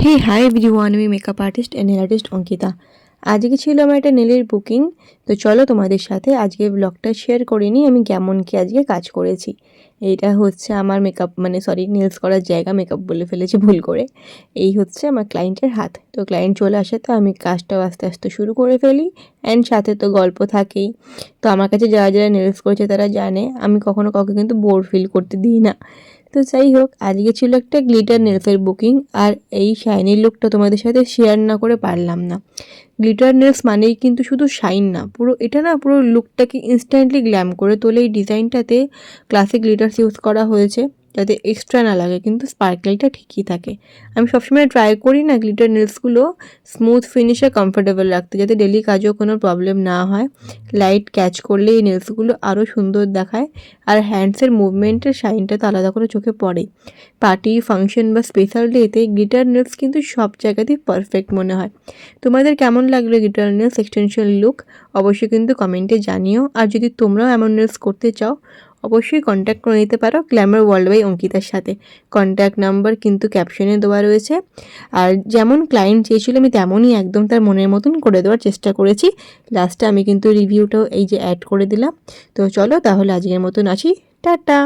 হে hi everyone, আমি makeup artist and nail artist Ankita. আজকে ছিল আমার একটা নেলের বুকিং। তো চলো তোমাদের সাথে আজকে ব্লগটা শেয়ার করে নিই আমি কেমন কি আজকে কাজ করেছি। এইটা হচ্ছে আমার মেকআপ নেলস করার জায়গা, মেকআপ বলে ফেলেছি ভুল করে। এই হচ্ছে আমার ক্লায়েন্টের হাত। তো ক্লায়েন্ট চলে আসে তো আমি কাজটাও আস্তে আস্তে শুরু করে ফেলি, অ্যান্ড সাথে তো গল্প থাকেই। তো আমার কাছে যারা যারা নেলস করেছে তারা জানে আমি কখনো কাউকে কিন্তু বোর ফিল করতে দিই না। তো যাই হোক, আজকে ছিল একটা গ্লিটার নেলসের বুকিং, আর এই শাইনি লুকটা তোমাদের সাথে শেয়ার না করে পারলাম না। গ্লিটার নেলস মানেই কিন্তু শুধু শাইন না, পুরো এটা না পুরো লুকটাকে ইনস্ট্যান্টলি গ্ল্যাম করে তোলে। এই ডিজাইনটাতে ক্লাসিক গ্লিটার্স ইউজ করা হয়েছে যাতে এক্সট্রা না লাগে, কিন্তু স্পার্কেলটা ঠিকই থাকে। আমি সবসময় ট্রাই করি না গ্লিটার নেলসগুলো স্মুথ ফিনিশে কমফোর্টেবল রাখতে, যাতে ডেলি কাজেও কোনো প্রবলেম না হয়। লাইট ক্যাচ করলে এই নেলসগুলো আরও সুন্দর দেখায়, আর হ্যান্ডসের মুভমেন্টের শাইনটা তো আলাদা করে চোখে পড়ে। পার্টি, ফাংশন বা স্পেশাল ডেতে গ্লিটার নেলস কিন্তু সব জায়গাতেই পারফেক্ট মনে হয়। তোমাদের কেমন লাগলো গ্লিটার নেলস এক্সটেনশন লুক? অবশ্যই কিন্তু কমেন্টে জানিও। আর যদি তোমরাও এমন নেলস করতে চাও অবশ্যই কন্ট্যাক্ট করে নিতে পারো গ্ল্যামার ওয়ার্ল্ড বাই অঙ্কিতার সাথে। কন্ট্যাক্ট নাম্বার কিন্তু ক্যাপশনে দেওয়া রয়েছে। আর যেমন ক্লায়েন্ট চেয়েছিল আমি তেমনই একদম তার মনের মতন করে দেওয়ার চেষ্টা করেছি। লাস্টে আমি কিন্তু রিভিউটাও এই যে অ্যাড করে দিলাম। তো চলো তাহলে আজকের মতন আসি, টাটা।